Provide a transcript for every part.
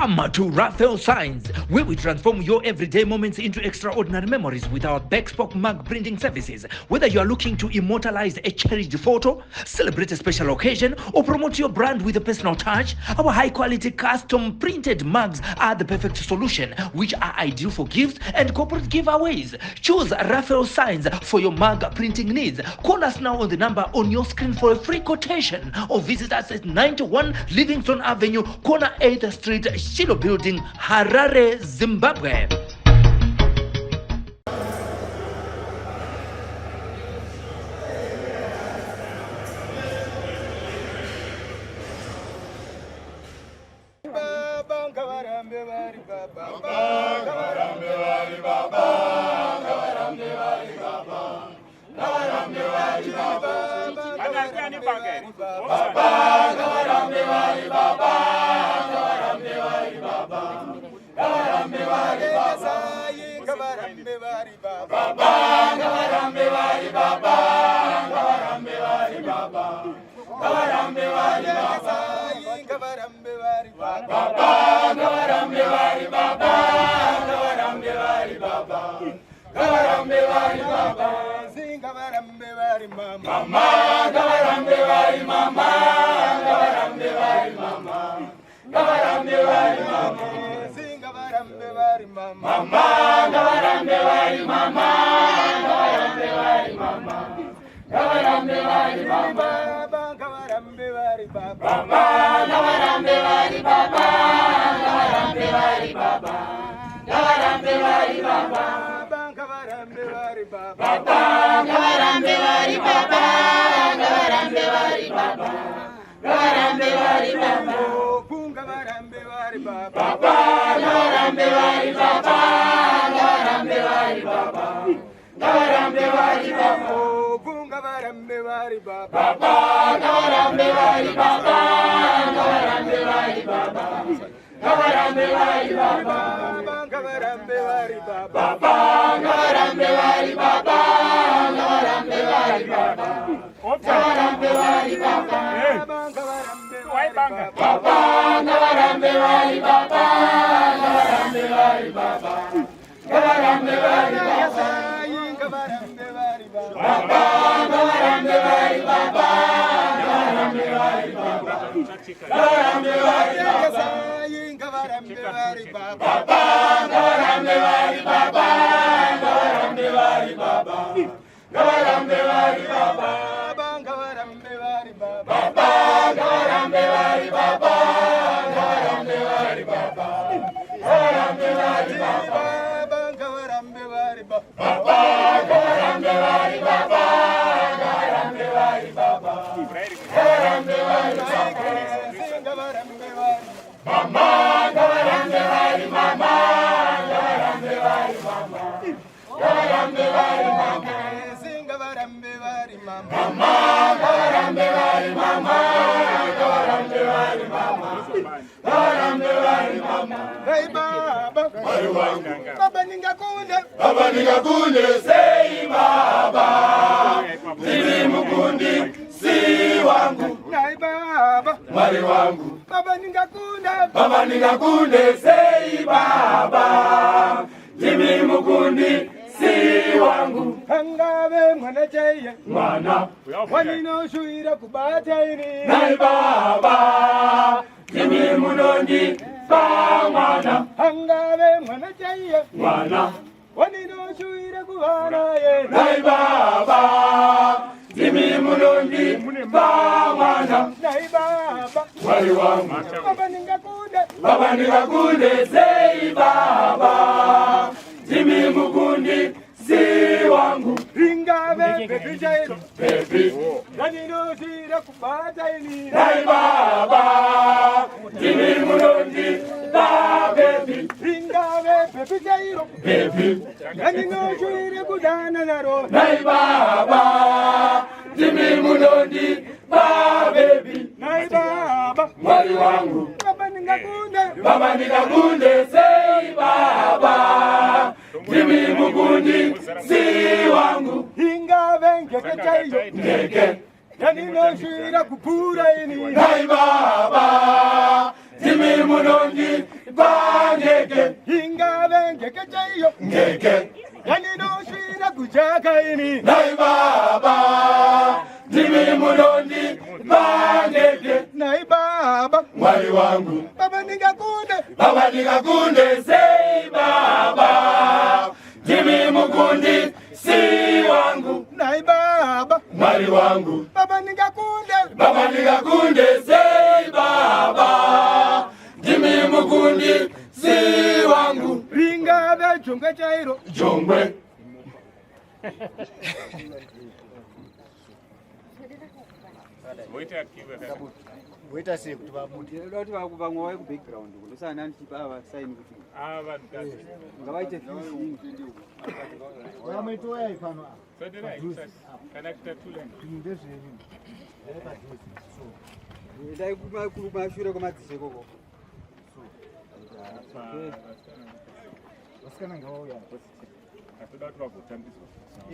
Come to Raphael Signs, where we transform your everyday moments into extraordinary memories with our bespoke mug printing services. Whether you are looking to immortalize a cherished photo, celebrate a special occasion, or promote your brand with a personal touch, our high-quality custom printed mugs are the perfect solution, which are ideal for gifts and corporate giveaways. Choose Raphael Signs for your mug printing needs. Call us now on the number on your screen for a free quotation, or visit us at 91 Livingston Avenue, corner 8th Street, Shilo Building, Harare, Zimbabwe. Baba ningakunde sei baba, Jimmy Mukundi si wangu, Nai baba mwari wangu. Baba ningakunde sei baba, Jimmy Mukundi si wangu. Hangabe mwana cheye Mwana wanino shuira kubata ini. Nai baba, Jimmy Munondi ba mwana. Hangabe mwana cheye Mwana wanino shuira kubana ye. Nai baba, Jimmy Munondi ba mwana. Nai baba Mwari wangu. Baba ningakunde sei baba, Jimmy Mukundi si wangu. Ringabe pepi cheye Baby wanino shuira kubata ini. Nai baba, Jimmy Munondi ba baby. Ringabe pepi cheye Baby wanino shuira kudana naro. Nai baba, Jimmy Munondi ba baby. Nai baba Mwari wangu. Baba ningakunde sei baba, Jimmy Mukundi si wangu. Hinga vengeke chayo Ngeke yanino shira kupura ini. Nai baba, Jimmy Munondi chaiyo ngeke yaninosvira kujaka ini nai baba ndimi munondi ngeke nai baba mwari wangu baba ndingakunde sei baba ndimi mukundi si wangu nai baba mwari wangu baba ndingakunde sei baba ndimi mukundi si wangu ringave jongwe chairo jongwe Weta sei kuti vabude kuti vamwe vai kubackground kundosana ntipa ava saini kuti ngavaite vametoyai pano dai kumashure kwemadzishe koko vasikana ngavauya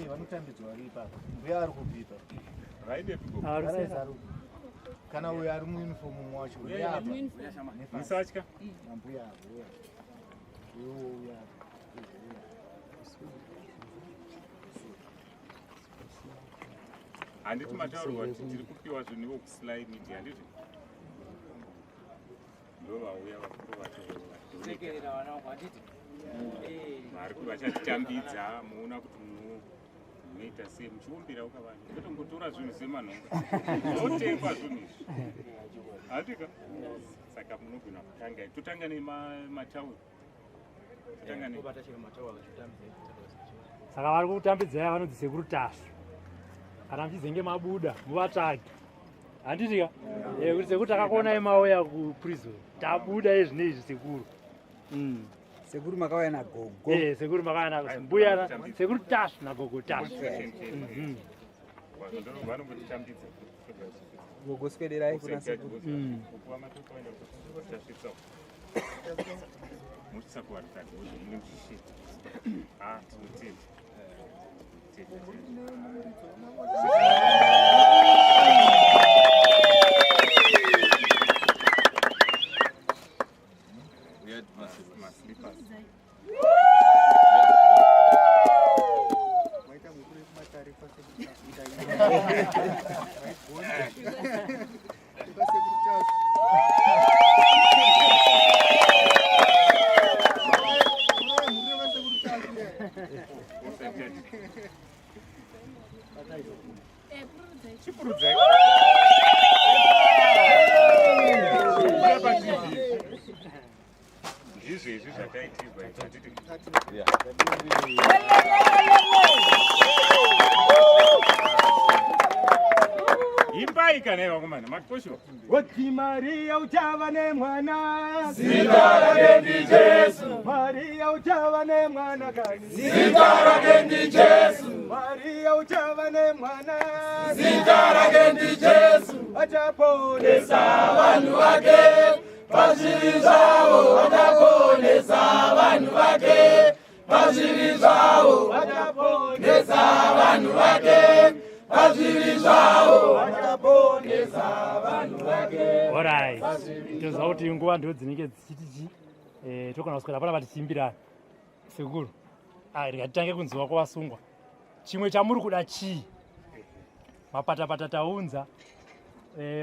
vanotambidzwa vari ipapo mbuya ari kubvita kana uyo ari muunifomu wacho musatya nambuya uya handiti mataurwa kuti tiri kupiwa zvinhu nevokuslide media handiti ndo vauya vakuru vacho vari kuti vachatitambidza muona kuti munoita sei muchiumbira ukavanhu kwete kungotora zvinhu semanhonga zvinotengwa zvinhu izvi handika saka munogona kutanga totanga nematauro saka vari kutambidzai vanodzise kurutasva kana mchizenge mabuda muvatsvage handitika kuti sekuti takakuonai mauya kuprison tabuda ezvine izvi sekuru sekuru makauya nagogo sekuru makauya nambuya sekuru tasvu nagogo tasvu gogo swederai kuna sekuru muchisakuvaritadzi mune muchishita tinotenda izvezvi zvakaitirwa hatiti imbai kana ivakomana makosho woti Maria uchava nemwana zita rake ndi Jesu Maria uchava nemwana kani zita rake ndi Jesu Maria uchava nemwana zita rake ndi Jesu achaponesa vanhu vake pazvivi zvavo achaponesa vanhu vake pazvivi zvavo achaponesa vanhu vake pazvivi zvavo achaponesa vanhu vake. Alright, toziva kuti nguva ndo dzinenge dzichitichi tokona kuswera panapa tichiimbirana sekuru rikatitange kunziwa kwavasungwa chimwe chamuri kuda chii mapatapata taunza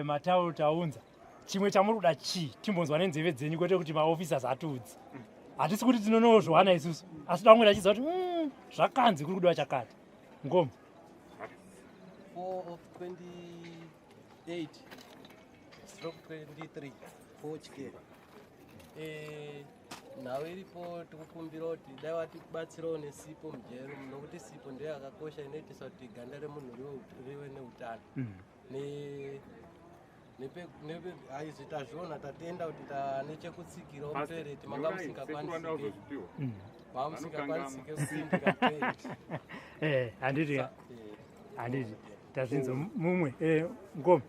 matauro taunza chimwe chamuri kuda chii timbonzwa nenzeve dzenyu kwete kuti maofficers atiudzi hatisi kuti tinonozvowana isusu asi da vamwe tachiziva kuti zvakanzi kuri kudiwa chakati ngoma 4 of 28/23 4 nhau iripo tikukumbira kuti dai vatibatsirawo nesipo mujero nokuti sipo ndiyo yakakosha inoitisa kuti ganda remunhu rive neutano aizi tazviona tatenda kuti tanechekutsikirawo mutoereti manga musingakwanisike kusindika mutoereti handiti tazvinzo mumwe ngoma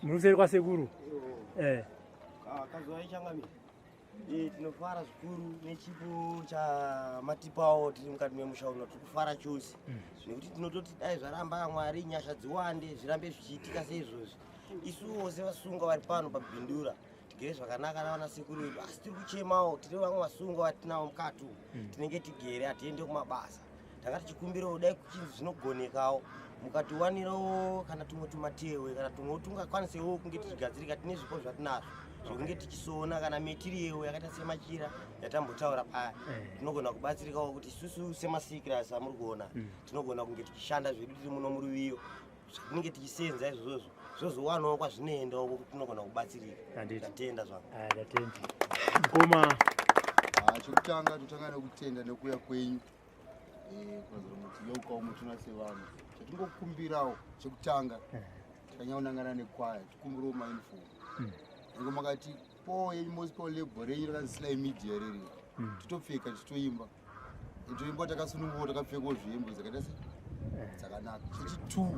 muri kuseri kwasekuru kazuva ichangamira tinofara zvikuru nechipo chamatipawo tiri mukati memusha uno tiri kufara chose nekuti tinototi dai zvaramba Mwari nyasha dziwande zvirambe zvichiitika seizvozvi isuwo sevasungwa vari pano pabhindura tigere zvakanaka nawana sekuru vedu, asi tiri kuchemawo, tiri vamwe vasungwa vatinawo mukati tinenge tigere hatiende kumabasa. Tanga tichikumbirawo dai kuchinzi zvinogonekawo mukatiwanirawo kana tumwe tumatewe kana tumwe tungakwanisewo kunge tichigadzirika tine zvipo zvatinazvo zvokunge tichisona kana metiriyewo yakaita semachira yatambotaura paya tinogona kubatsirikawo kuti isusu semasikirasi amuri kuona tinogona kunge tichishanda zvedu tiri muno muruviyo zvatinenge tichisenza izvozvo zvozowanawo kwazvinoendawo kuti tinogona kubatsirika. Ndatenda zvangu. Ndatenda. Ngoma chokutanga totanga nekutenda nekuuya kwenyu kurazira kuti yaukawo mutuna sevanhu chatingokumbirawo chekutanga tikanyaonangana nekwaya tikumbirawo maunifomu nenge makati po yenyu mosipo label renyu rakanzi Sly Media riri titopfeka tichitoimba toimba takasununguka takapfekawo zvihembe dzakaita dzakanaka. Chechi2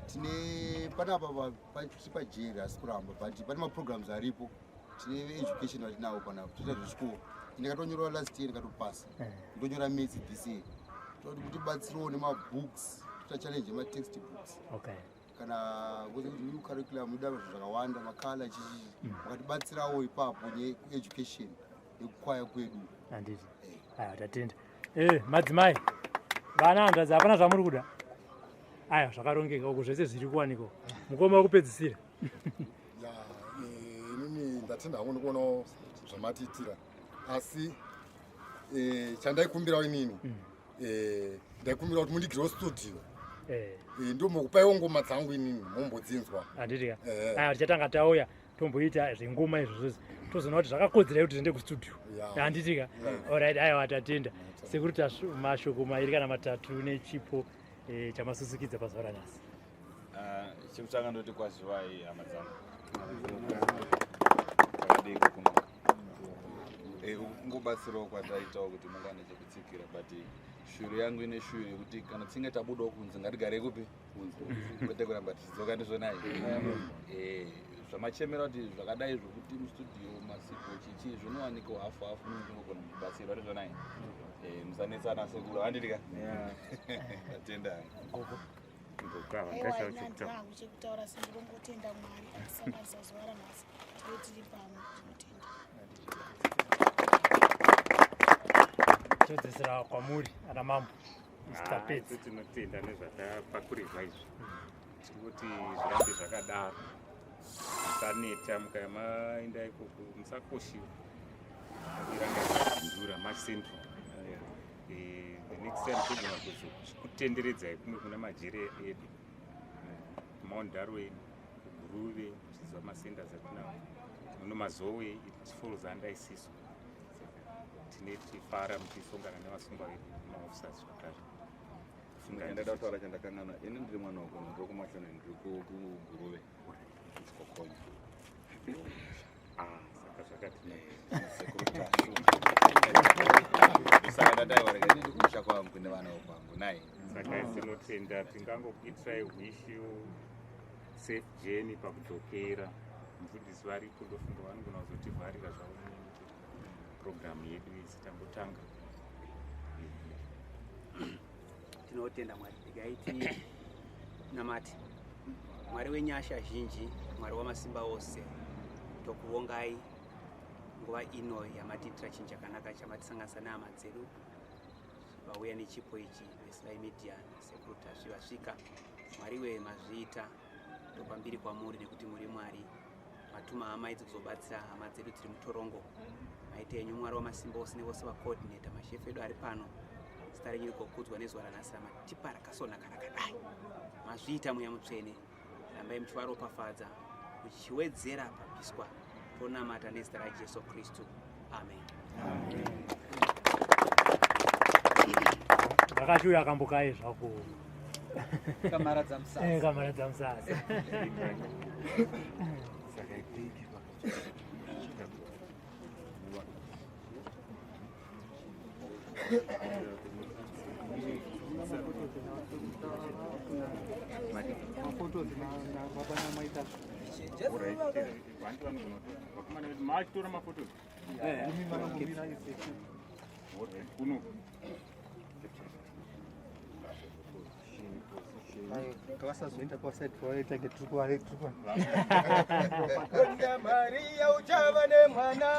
tine panapa tiri pajeri asi kuramba but pane maprograms aripo tine education vatinawo panapa toita zvechikoro ndikatonyora last year ndikatopasa ndonyora maths this year toti kuti batsirawo nemabooks totachallenge matext books kana kuti new curriculum ida zvakawanda makala chichi makatibatsirawo ipapo needucation nekukwaya kwedu. Handiti tatenda. Madzimai vana handadzi hapana zvamuri kuda aya zvakarongeka uko zvese zviri kuwanikwa mukoma wekupedzisira. Inini ndatenda hangu ndikuonawo zvamatiitira asi chandaikumbirawo inini ndaikumbira kuti mundigirewo studio ndo mukupaiwo ngoma dzangu inini mombodzinzwa. Handitika aya tichatanga tauya tomboita zvengoma izvozvo tozoona kuti zvakakodzera kuti tiende kustudio. Handitika alright. Aya watatenda sekuti mashoko mairi kana matatu nechipo chamasusukidza pazuva ranhasi. Chekutanga ndoti kwaziwai hama dzangu takadiko kuno kungobatsirawo kwataitawo kuti mungwane chekutsikira but shuro yangu ine shuro yekuti kana tinge tabudawo kunze ngatigare kupi kunze kwete kuramba tichidzoka ndizvonayi zvamachemera kuti zvakadai zvokuti mustudio masipo chichi zvinowanikwa hafu hafu ningogona kubatsirwa ndizvonayi musanetsana sekuru handitika ndatenda chekutaura sendingotenda Mwari atisanganisa zuva ranhasi tive tiri pamwe tinotenda. Chodzesera kwamuri ana mambo Mr. Tinotenda nezvatapakurirwa izvi tirikuti zvirambe zvakadaro musaneta mukaya maenda ikoko musakoshiwa irangazindura macentral the next time togona kutenderedzai kumwe kuna majere edu Mount Darwin Guruve zvichizwa masenders atinawo muno mazowe it falls under isiso tine tichifara muchisongana nevasungwa vedu maofficers zvakare. Ndada kutaura chandakangana ini ndiri mwana wakono ndiri kumashoni ndiri kuGuruve chikokonya saka saka ndadaiwareka ndiri kumusha kwangu kune vana vokwangu nai saka tinotenda tingangokuitirai wish you safe journey pakudzokera. Mufundisi varipo ndofunga vanogona kuzotivharira zvavo program yedu isitambotanga. Tinotenda Mwari igaiti namati Mwari wenyasha zhinji Mwari wamasimba ose tokuongai nguva ino yamatiitira chinhu chakanaka chamatisanganisa nehama dzedu vauya nechipo ichi veSly Media sekuti zvivasvika Mwari we mazviita topambiri kwamuri nekuti muri Mwari matuma hama idzi kuzobatsira hama dzedu tiri mutorongo maite enyu Mwari wamasimba ose nevose vacoordinator mashefu edu ari pano zita renyu rikokudzwa nezuva ranhasi ramatipa rakasonaka rakadai mazviita mweya mutsvene rambai muchivaropafadza muchiwedzera papiswa tonamata nezita raJesu Kristu amen. Ndakati akambokai zvako kamara dzamusasa kamara dzamusasa machitora mafotos kuno Kawasazoenda kwasati waitenge turi Maria uchava nemwana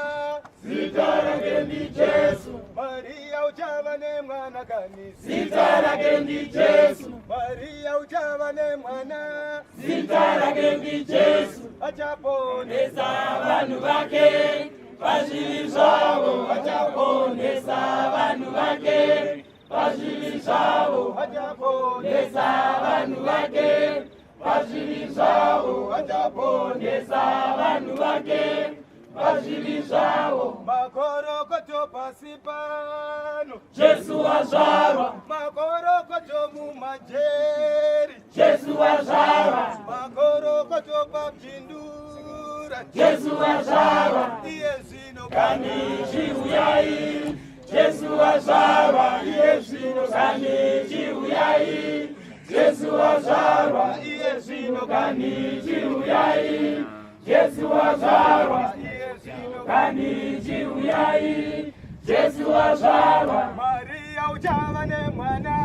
zita rake ndi Jesu. Maria uchava nemwana kani zita rake ndi Jesu. Maria uchava nemwana zita rake ndi Jesu. achaponesa vanhu vake pazvivi zvavo. Achaponesa vanhu vake pazvivi zvavo. achaponesa vanhu vake pazvivi zvavo. Achaponesa vanhu vake pazvivi zvavo. makorokoto pasi pano Jesu wazvarwa. makorokoto mumajeri Jesu wazvarwa. makorokoto papindura Jesu wazvarwa. iye zvino kani chiuyai. Jesu wazvarwa. Iye zvino kani chiuyai. Jesu wazvarwa. Iye zvino kani chiuyai. Jesu wazvarwa. Iye zvino kani chiuyai. Jesu wazvarwa. Maria uchava nemwana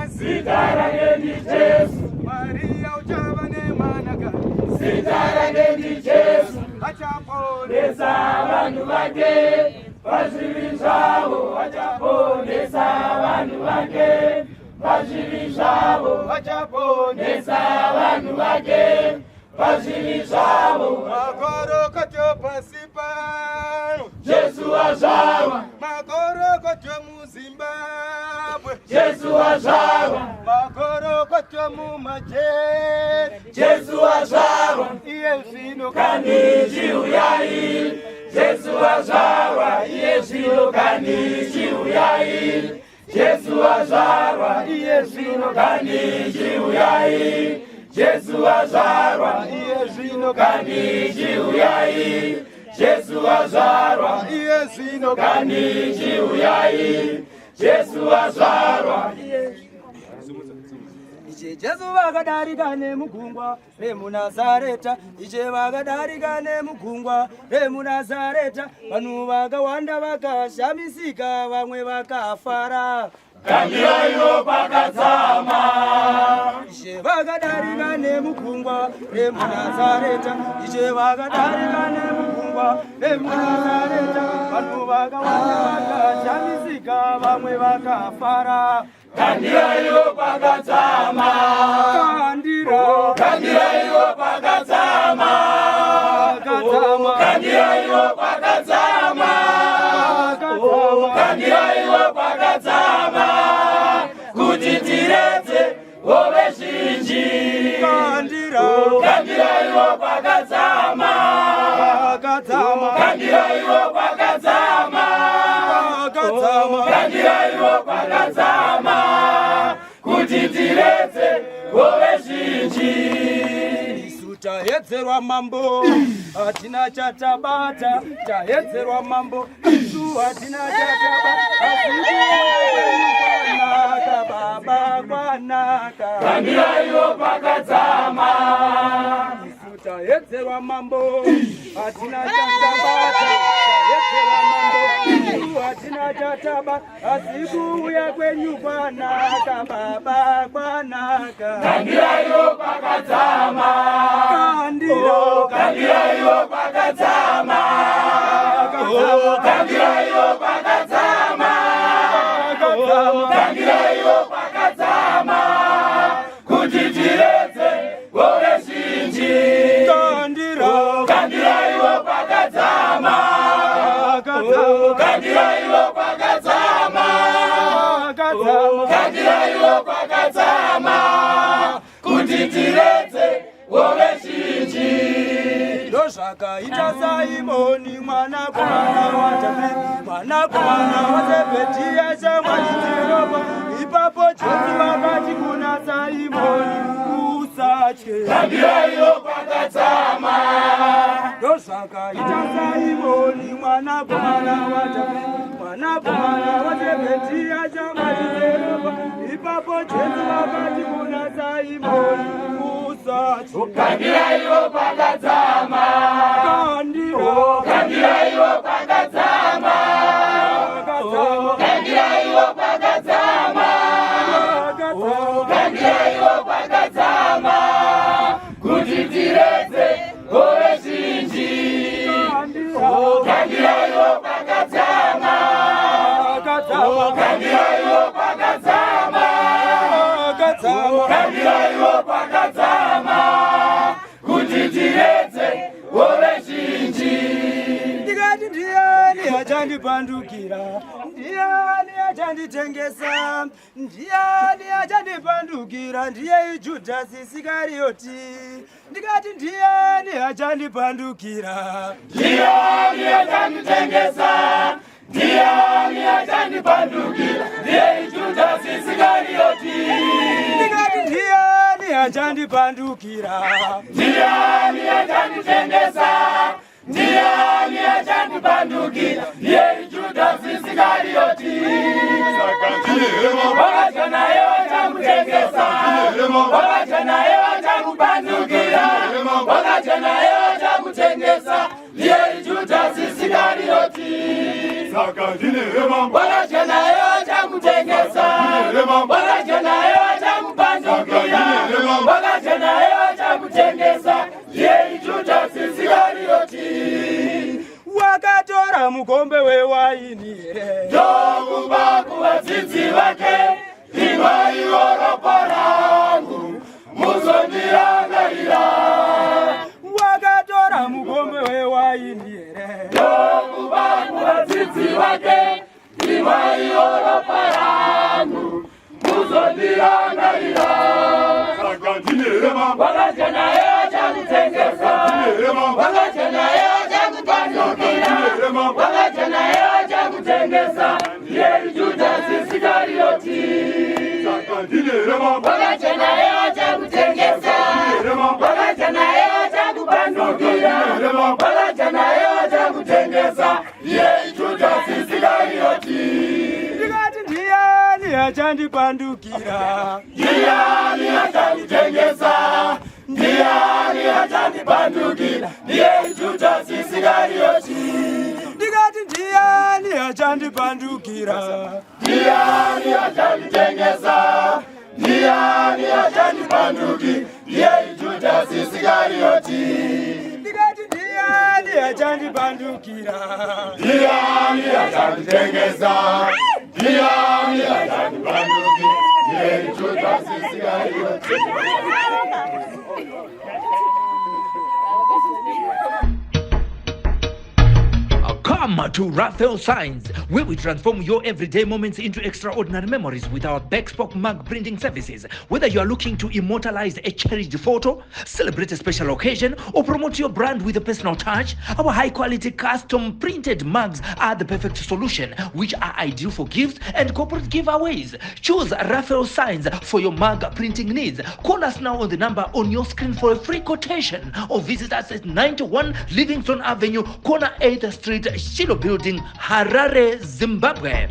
zita rake ndi Jesu. Maria uchava nemwana kani zita rake ndi Jesu. achaponesa vanhu vake pazvivi zvavo. Achaponesa vanhu vake pazvivi zvavo. achaponesa vanhu vake pazvivi zvavo. makorokoto pasi pano Jesu wazvarwa. makorokoto muzimbabwe Jesu wazvarwa. makorokoto mumajeri Jesu wazvarwa. iye zvino kani chiuyai. Jesu wazvarwa. Iye zvino kani chiuyai. Jesu wazvarwa. Iye zvino kani chiuyai. Jesu wazvarwa. iye zvino kani chiuyai. Jesu wazvarwa. iye zvino kani chiuyai. Jesu wazvarwa. iche Jesu vakadarika nemugungwa remunazareta iche vakadarika nemugungwa remunazareta vanhu vakawanda vakashamisika vamwe vakafara Kangiraiwo pakadzama. iche vakadarika nemugungwa remunazareta iche vakadarika nemugungwa remunazareta vanhu vakawanda vakashamisika vamwe vakafara Kangiraiwo pakadzama. Kangiraiwo pakadzama. Kangiraiwo pakadzama. Kangiraiwo pakadzama. Kuti tiretse hove zhinji. Kangiraiwo pakadzama. Kangiraiwo pakadzama. Kangiraiwo pakadzama. Kuti tiretse hove zhinji. isu taedzerwa mambo hatina chatabata taedzerwa mambo isu hatina chatabata kwanaka baba kwanaka Kangiraiwo pakadzama. isu taedzerwa mambo hatina chatabata taedzerwa mambo isu hatina chataba asi kuuya kwenyu kwanaka baba kwanaka Kangiraiwo pakadzama. Kangiraiwo pakadzama. Kangiraiwo pakadzama. Kangiraiwo pakadzama. Kuti tiretse hove zhinji. Kangiraiwo pakadzama. Kangiraiwo pakadzama. Kangiraiwo pakadzama. Kuti tiretse hove zhinji. ndozvakaita Simoni mwanakomana waJafeti mwanakomana waZebhedhi chamwachitiropa ipapo Jesu vakati kuna Simoni usatye Kangiraiwo pakadzama. ndozvakaita Simoni mwanakomana waJafeti mwanakomana waZebhedhi chamwachitiropa ipapo Jesu vakati kuna Simoni usatye Kangiraiwo pakadzama. Kangiraiwo pakadzama. Kangiraiwo pakadzama. Kangiraiwo pakadzama. achandipandukira, ndiani achanditengesa, ndiani achandipandukira, ndiye Judasi Iskarioti. Ndikati ndiani achandipandukira, ndiani achanditengesa, ndiani achandipandukira, ndiye Judasi Iskarioti. Ndikati ndiani achandipandukira, ndiani achanditengesa, ndiani achandipandukira, ndiye Judasi Iskarioti. Wakacha naye wachamutengesa, wakacha naye wachamupandukira, wakacha naye wachamutengesa, ndiye Judasi Iskarioti. Wakacha naye wachamutengesa, wakacha naye wachamupandukira, wakacha naye wachamutengesa, ndiye Judasi Iskarioti. wakatora mukombe wewaini ndokupa kuvadzidzi vake, imwai ropa rangu muzondirangarira. wakatora mukombe wewaini ndokupa kuvadzidzi vake, imwai ropa rangu muzondirangarira. Wakacha naye wachamutengesa, wakacha naye wachamupandukira, wakacha naye wachamutengesa, ndiye Judasi Iskarioti. Wakacha naye wachamutengesa, wakacha naye wachamupandukira, wakacha naye wachamutengesa, ndiye Judasi Iskarioti. ndikati ndiani achandipandukira, ndiani achanditengesa, ndiani achandipandukira, ndiye Judasi Iskarioti. ndikati ndiani achandipandukira, ndiani achanditengesa, ndiani achandipandukira, ndiye Judasi Iskarioti. ndikati ndiani achandipandukira, ndiani achanditengesa, ndiani achandipandukira, ndiye Judasi Iskarioti. Come to Raphael Signs, where we transform your everyday moments into extraordinary memories with our bespoke mug printing services. Whether you are looking to immortalize a cherished photo, celebrate a special occasion, or promote your brand with a personal touch, our high-quality custom printed mugs are the perfect solution, which are ideal for gifts and corporate giveaways. Choose Raphael Signs for your mug printing needs. Call us now on the number on your screen for a free quotation, or visit us at 91 Livingstone Avenue, corner 8th Street, Shilo Building, Harare, Zimbabwe.